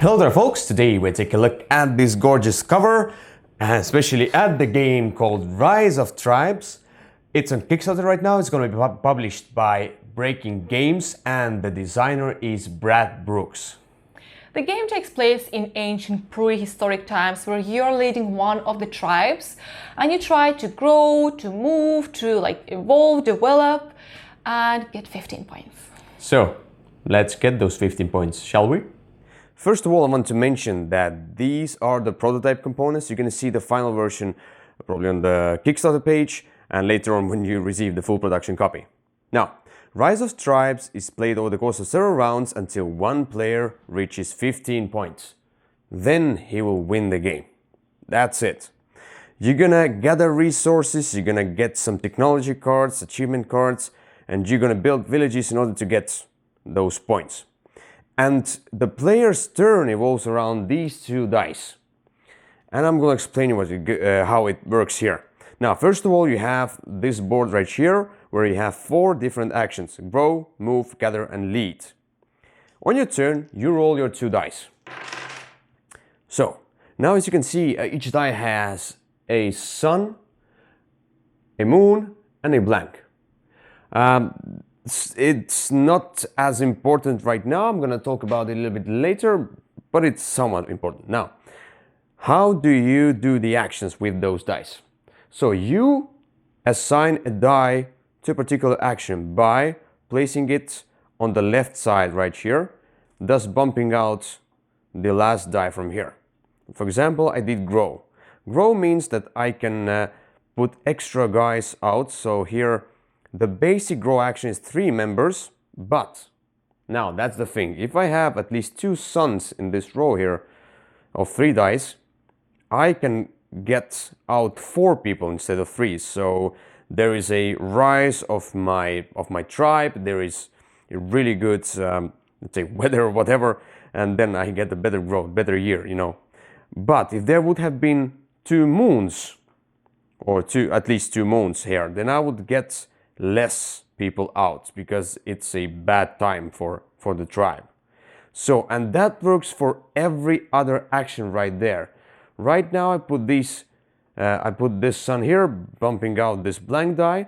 Hello there folks, today we take a look at this gorgeous cover and especially at the game called Rise of Tribes. It's on Kickstarter right now. It's going to be published by Breaking Games and the designer is Brad Brooks. The game takes place in ancient prehistoric times where you're leading one of the tribes and you try to grow, to move, to evolve, develop and get 15 points. So let's get those 15 points, shall we? First of all, I want to mention that these are the prototype components. You're going to see the final version probably on the Kickstarter page and later on when you receive the full production copy. Now, Rise of Tribes is played over the course of several rounds until one player reaches 15 points. Then he will win the game. That's it. You're gonna gather resources, you're gonna get some technology cards, achievement cards, and you're gonna build villages in order to get those points. And the player's turn evolves around these two dice. And I'm gonna explain you how it works here. Now, first of all, you have this board right here where you have 4 different actions: grow, move, gather, and lead. On your turn, you roll your 2 dice. So, now as you can see, each die has a sun, a moon, and a blank. It's not as important right now. I'm going to talk about it a little bit later, but it's somewhat important. Now, how do you do the actions with those dice? So you assign a die to a particular action by placing it on the left side right here, thus bumping out the last die from here. For example, I did grow. Grow means that I can put extra guys out. So here the basic grow action is 3 members, but now that's the thing. If I have at least 2 suns in this row here of 3 dice, I can get out 4 people instead of 3. So there is a rise of my tribe. There is a really good, let's say, weather or whatever, and then I get a better growth, better year, you know. But if there would have been 2 moons, or at least 2 moons here, then I would get less people out because it's a bad time for the tribe. So, and that works for every other action right there. Right now I put this sun here, bumping out this blank die,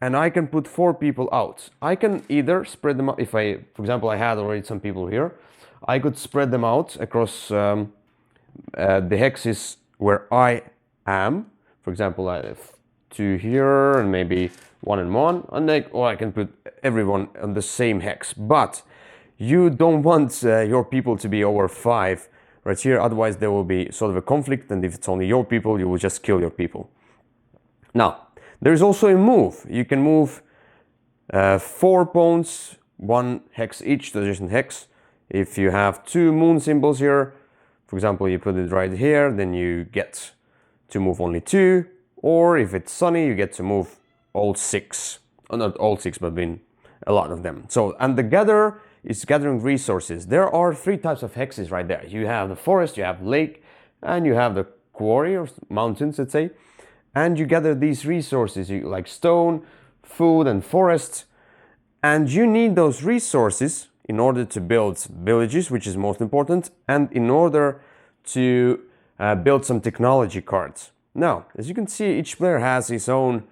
and I can put 4 people out. I can either spread them out. If for example, I had already some people here, I could spread them out across the hexes where I am. For example, I have 2 here and maybe 1 and 1, or I can put everyone on the same hex. But you don't want your people to be over 5 right here, otherwise there will be sort of a conflict, and if it's only your people, you will just kill your people. Now, there is also a move. You can move 4 pawns, 1 hex each to adjacent hex. If you have 2 moon symbols here, for example, you put it right here, then you get to move only 2. Or if it's sunny, you get to move all 6. Not all 6, but a lot of them. So, and the gather is gathering resources. There are 3 types of hexes right there. You have the forest, you have lake, and you have the quarry or mountains, let's say. And you gather these resources, like stone, food, and forest. And you need those resources in order to build villages, which is most important, and in order to build some technology cards. Now, as you can see, each player has his own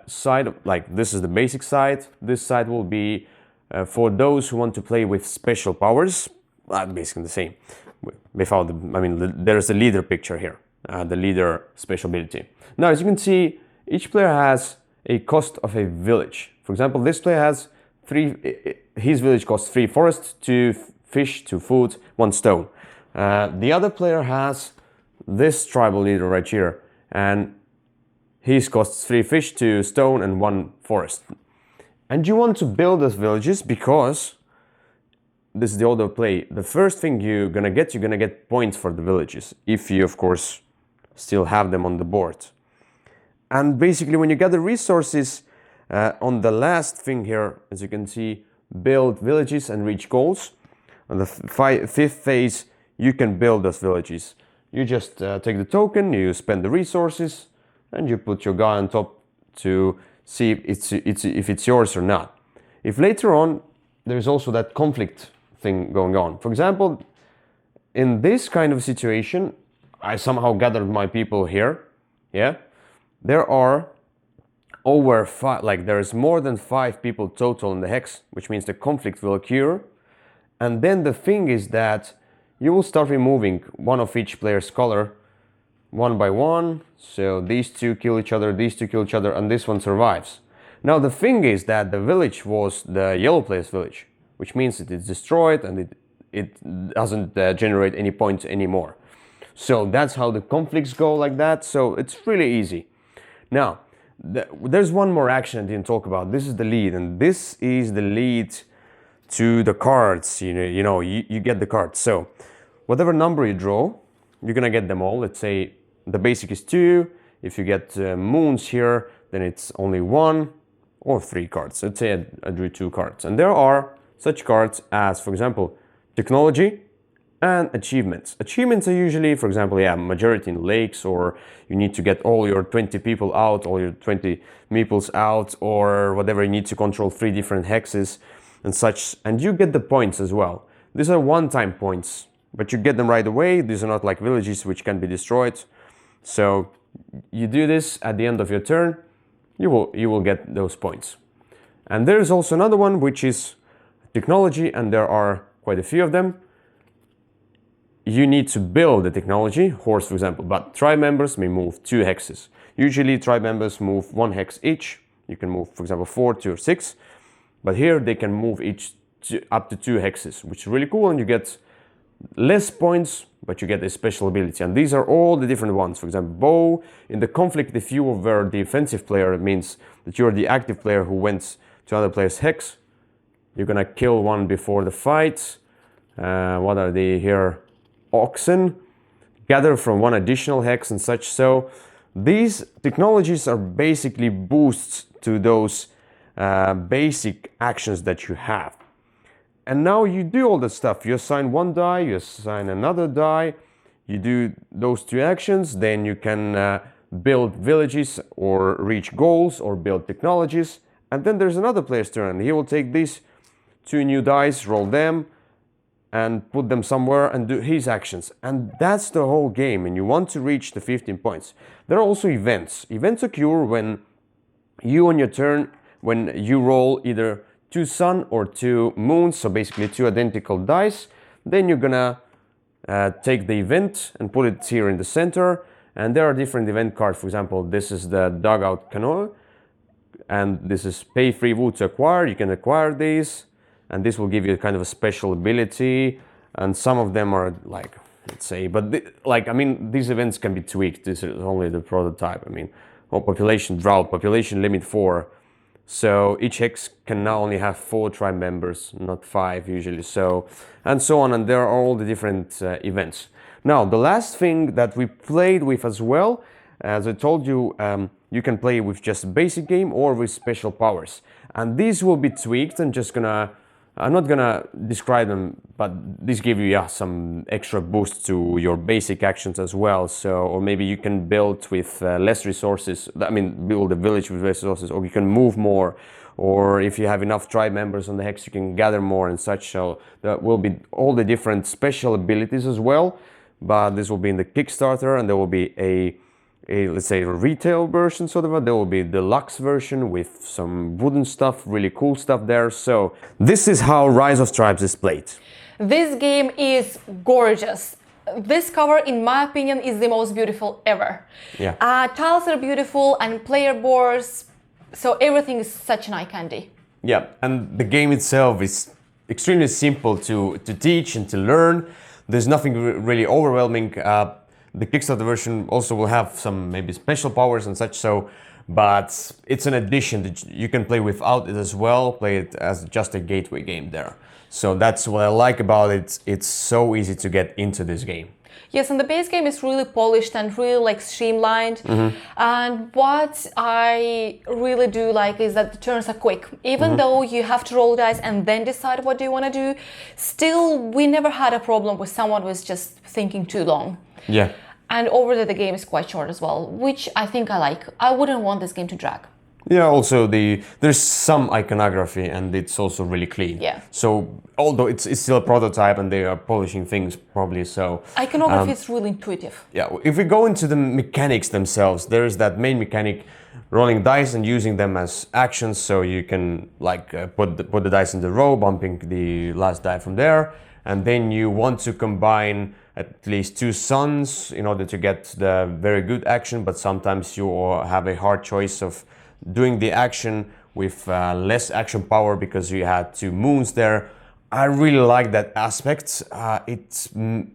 side. Like this is the basic side. This side will be for those who want to play with special powers. Basically the same. Without there's a leader picture here, the leader special ability. Now, as you can see, each player has a cost of a village. For example, this player has 3. His village costs 3 forest, 2 fish, 2 food, 1 stone. The other player has this tribal leader right here, and his costs 3 fish, 2 stone, and 1 forest. And you want to build those villages because this is the order of play. The first thing you're gonna get points for the villages, if you of course still have them on the board. And basically when you gather resources, on the last thing here, as you can see, build villages and reach goals. On the 5th phase, you can build those villages. You just take the token, you spend the resources, and you put your guy on top to see if it's yours or not. If later on there's also that conflict thing going on. For example, in this kind of situation, I somehow gathered my people here. Yeah, there are over five, like there's more than 5 people total in the hex, which means the conflict will occur. And then the thing is that you will start removing one of each player's color one by one. So these two kill each other, these two kill each other, and this one survives. Now the thing is that the village was the yellow player's village, which means it is destroyed and it doesn't generate any points anymore. So that's how the conflicts go, like that. So it's really easy. Now, there's one more action I didn't talk about. This is the lead, and this is the lead to the cards. You get the cards. So whatever number you draw, you're gonna get them all. Let's say the basic is 2. If you get moons here, then it's only 1 or 3 cards. Let's say I drew 2 cards. And there are such cards as, for example, technology and achievements. Achievements are usually, for example, majority in lakes, or you need to get all your 20 people out, all your 20 meeples out, or whatever, you need to control 3 different hexes and such, and you get the points as well. These are one-time points, but you get them right away. These are not like villages which can be destroyed. So you do this at the end of your turn, you will get those points. And there is also another one which is technology, and there are quite a few of them. You need to build the technology, horse for example, but tribe members may move 2 hexes. Usually tribe members move 1 hex each. You can move, for example, 4, 2, or 6. But here they can move each up to 2 hexes, which is really cool, and you get less points, but you get a special ability. And these are all the different ones. For example, bow. In the conflict, if you were the offensive player, it means that you're the active player who went to another player's hex. You're gonna kill one before the fight. What are they here? Oxen, gather from 1 additional hex and such. So these technologies are basically boosts to those basic actions that you have. And now you do all that stuff. You assign 1 die, you assign another die, you do those 2 actions, then you can build villages or reach goals or build technologies. And then there's another player's turn. He will take these 2 new dice, roll them, and put them somewhere and do his actions. And that's the whole game, and you want to reach the 15 points. There are also events. Events occur when you on your turn, when you roll either 2 sun or 2 moons, so basically 2 identical dice, then you're gonna take the event and put it here in the center. And there are different event cards. For example, this is the dugout canoe, and this is pay 3 wood to acquire. You can acquire these, and this will give you kind of a special ability. And some of them are like, let's say, but these events can be tweaked. This is only the prototype. Population drought, population limit 4. So each hex can now only have 4 tribe members, not 5 usually. So, and so on, and there are all the different events. Now, the last thing that we played with as well, as I told you, you can play with just basic game or with special powers. And these will be tweaked. I'm not gonna describe them, but these give you some extra boost to your basic actions as well. So, or maybe you can build with less resources. Build a village with less resources, or you can move more. Or if you have enough tribe members on the hex, you can gather more and such. So that will be all the different special abilities as well. But this will be in the Kickstarter, and there will be a let's say a retail version sort of. There will be the deluxe version with some wooden stuff, really cool stuff there. So this is how Rise of Tribes is played. This game is gorgeous. This cover, in my opinion, is the most beautiful ever. Yeah. Tiles are beautiful and player boards, so everything is such an eye candy. Yeah, and the game itself is extremely simple to teach and to learn. There's nothing really overwhelming. The Kickstarter version also will have some maybe special powers and such, but it's an addition that you can play without it as well, play it as just a gateway game there. So that's what I like about it. It's so easy to get into this game. Yes, and the base game is really polished and really streamlined. Mm-hmm. And what I really do like is that the turns are quick. Even though you have to roll dice and then decide what do you want to do, still we never had a problem with someone who was just thinking too long. Yeah. And over the game is quite short as well, which I think I like. I wouldn't want this game to drag. Yeah, also there's some iconography and it's also really clean. Yeah. So although it's still a prototype and they are polishing things probably, so Iconography is really intuitive. yeah, if we go into the mechanics themselves, there is that main mechanic, rolling dice and using them as actions. So you can like put the dice in the row, bumping the last die from there, and then you want to combine at least two suns in order to get the very good action. But sometimes you have a hard choice of doing the action with less action power because you had two moons there. I really like that aspect. It's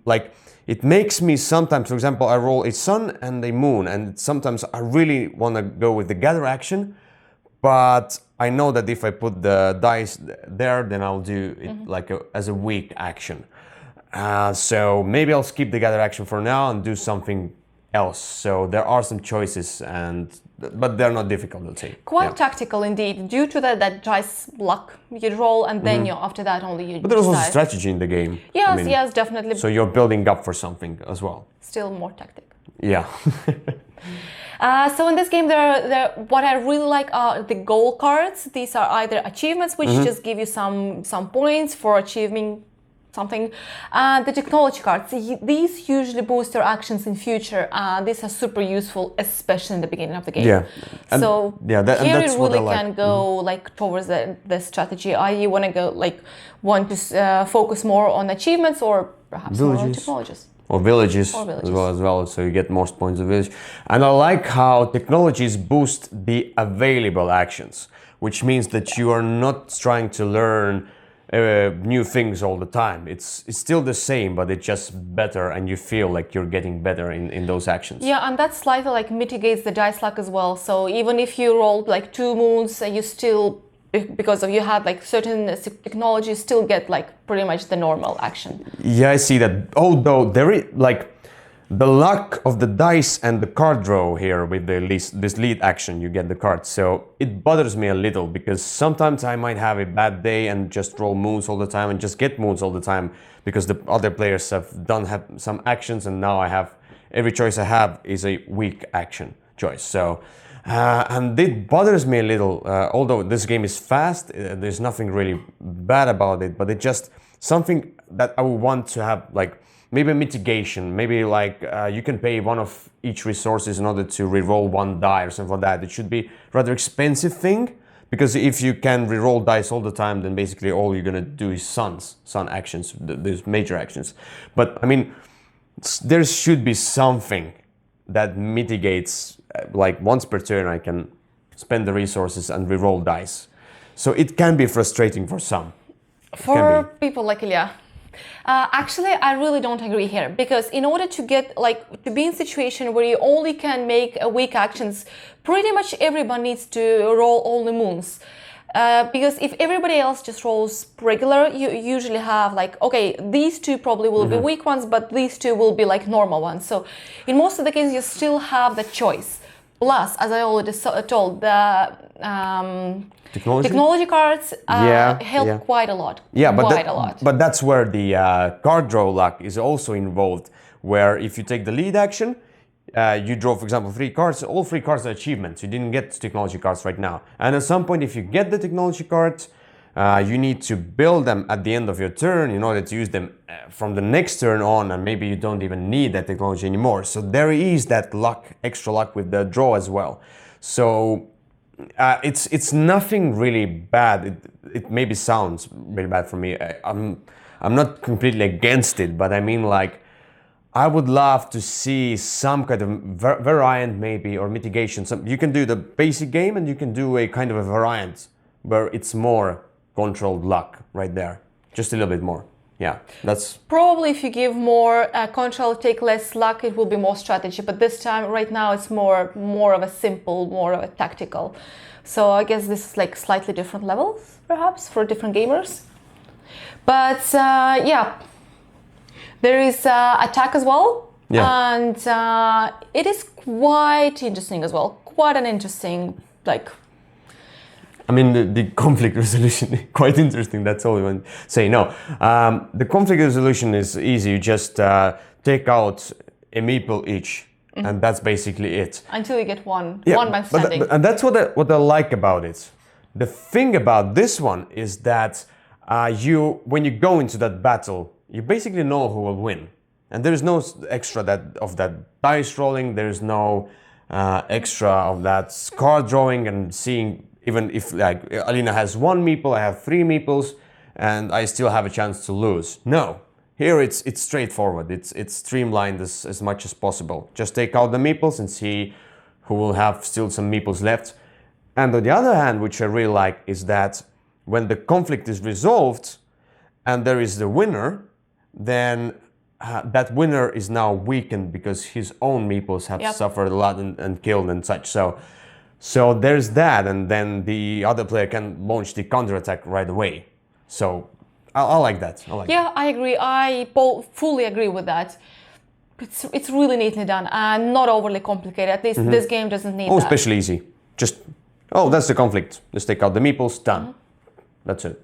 like it makes me sometimes, for example, I roll a sun and a moon, and sometimes I really want to go with the gather action, but I know that if I put the dice there, then I'll do it like as a weak action. So maybe I'll skip the gather action for now and do something else. So there are some choices, but they're not difficult, let's say. Quite tactical indeed, due to that dice luck you roll, and then after that only you. But there's also decide. strategy in the game. Yes, yes, definitely. So you're building up for something as well. Still more tactic. Yeah. So in this game, what I really like are the goal cards. These are either achievements, which just give you some points for achieving something. The technology cards, these usually boost your actions in future. These are super useful, especially in the beginning of the game. Yeah. And so yeah, here that's you what I really like. can go like towards the strategy. You want to go want to focus more on achievements or perhaps more on technologies. Or villages, as well, so you get most points of village. And I like how technologies boost the available actions, which means that you are not trying to learn new things all the time. It's still the same, but it's just better, and you feel like you're getting better in those actions. Yeah, and that slightly like mitigates the dice luck as well. So even if you rolled like two moons, you still, because of you had like certain technology, still get like pretty much the normal action. Yeah, I see that. Although there is like the luck of the dice and the card draw here with this lead action, you get the cards. So it bothers me a little because sometimes I might have a bad day and just roll moons all the time and just get moons all the time because the other players have some actions, and now I have every choice I have is a weak action choice. So. And it bothers me a little, although this game is fast, there's nothing really bad about it, but it's just something that I would want to have, like maybe a mitigation, maybe like you can pay one of each resources in order to reroll one die or something like that. It should be rather expensive thing, because if you can reroll dice all the time, then basically all you're gonna do is sun actions, those major actions. But I mean, there should be something that mitigates, like once per turn I can spend the resources and reroll dice. So it can be frustrating for some. For people like Ilya. Actually, I really don't agree here, because in order to get to be in a situation where you only can make weak actions, pretty much everyone needs to roll all the moons. Because if everybody else just rolls regular, you usually have like, okay, these two probably will be weak ones, but these two will be like normal ones. So in most of the cases, you still have the choice. Plus, as I already told, the technology cards help quite a lot. Yeah, but that's where the card draw luck is also involved, where if you take the lead action, you draw, for example, 3 cards. All 3 cards are achievements. You didn't get technology cards right now. And at some point, if you get the technology cards, you need to build them at the end of your turn in order to use them from the next turn on, and maybe you don't even need that technology anymore. So there is that luck, extra luck with the draw as well. So it's nothing really bad. It maybe sounds really bad for me. I'm not completely against it, but I mean, like, I would love to see some kind of variant maybe, or mitigation. You can do the basic game and you can do a kind of a variant where it's more controlled luck right there. Just a little bit more. Yeah, that's... Probably if you give more control, take less luck, it will be more strategy. But this time, right now, it's more of a simple, more of a tactical. So I guess this is like slightly different levels, perhaps, for different gamers. But yeah. There is attack as well, and it is quite interesting as well. Quite an interesting, like... I mean, the conflict resolution, quite interesting, that's all I want to say. No, the conflict resolution is easy. You just take out a meeple each and that's basically it. Until you get one man but standing. and that's what I like about it. The thing about this one is that when you go into that battle, you basically know who will win, and there is no extra of that dice rolling. There is no extra of that card drawing and seeing. Even if like Alina has 1 meeple, I have 3 meeples, and I still have a chance to lose. No, here it's straightforward. It's streamlined as much as possible. Just take out the meeples and see who will have still some meeples left. And on the other hand, which I really like, is that when the conflict is resolved and there is the winner, then that winner is now weakened because his own meeples have suffered a lot and killed and such. So there's that, and then the other player can launch the counterattack right away. So I like that. I agree. I fully agree with that. It's really neatly done and not overly complicated. At least this game doesn't need that. Especially easy. Just, that's the conflict. Just take out the meeples, done. That's it.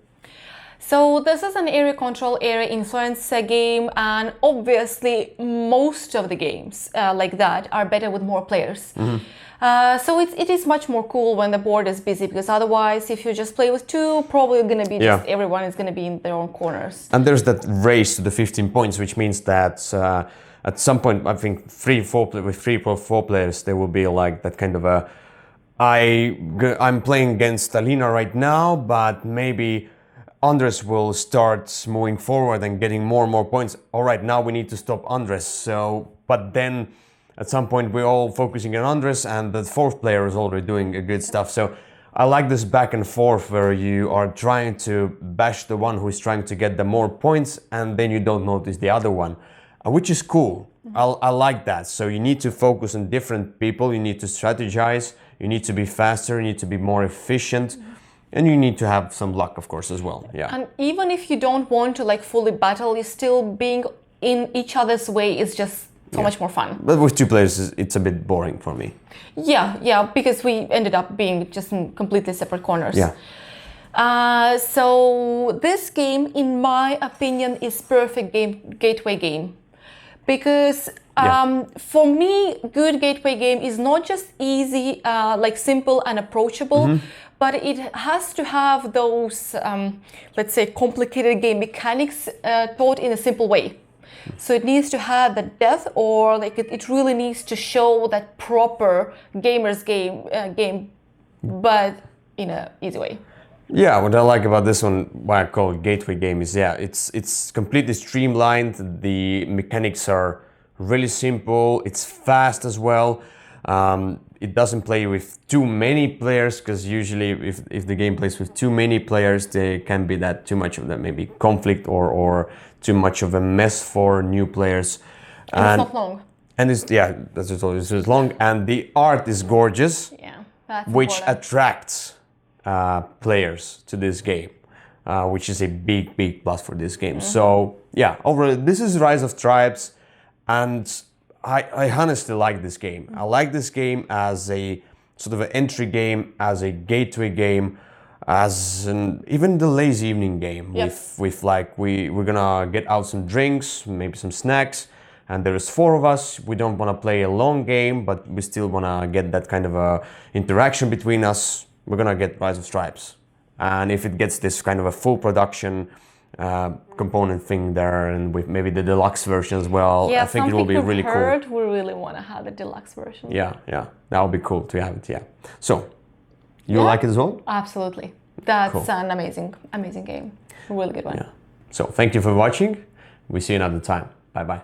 So this is an area control, area influence game, and obviously most of the games like that are better with more players. So it is much more cool when the board is busy, because otherwise if you just play with 2, probably going to be just everyone is going to be in their own corners. And there's that race to the 15 points, which means that at some point, I think 3 or 4 players, there will be like that kind of I'm playing against Alina right now, but maybe Andres will start moving forward and getting more and more points. All right, now we need to stop Andres. But then at some point we're all focusing on Andres, and the 4th player is already doing a good stuff. So I like this back and forth where you are trying to bash the one who is trying to get the more points, and then you don't notice the other one, which is cool. I like that. So you need to focus on different people. You need to strategize. You need to be faster. You need to be more efficient. And you need to have some luck, of course, as well. Yeah. And even if you don't want to like fully battle, you still being in each other's way is just so much more fun. But with 2 players, it's a bit boring for me. Yeah, because we ended up being just in completely separate corners. Yeah. So this game, in my opinion, is perfect gateway game. Because for me, good gateway game is not just easy, like simple and approachable, but it has to have those, let's say, complicated game mechanics taught in a simple way. So it needs to have the depth, or like it really needs to show that proper gamer's game, but in an easy way. Yeah, what I like about this one, why I call it gateway game, is it's completely streamlined. The mechanics are really simple. It's fast as well. It doesn't play with too many players, because usually if the game plays with too many players, there can be that too much of that maybe conflict or too much of a mess for new players. And it's not long. And that's what I told you, it's long, and the art is gorgeous. Yeah, that's which important. attracts players to this game, which is a big plus for this game. So yeah, overall, this is Rise of Tribes, and I honestly like this game. I like this game as a sort of an entry game, as a gateway game, as even the lazy evening game. With like we're gonna get out some drinks, maybe some snacks, and there is 4 of us. We don't want to play a long game, but we still want to get that kind of a interaction between us. We're gonna get Rise of Stripes, and if it gets this kind of a full production component thing there, and with maybe the deluxe version as well, I think it will be really cool. We really want to have the deluxe version. Yeah, that would be cool to have it. Yeah. So you like it as well? Absolutely. That's an amazing game. A really good one. Yeah. So thank you for watching. We see you another time. Bye bye.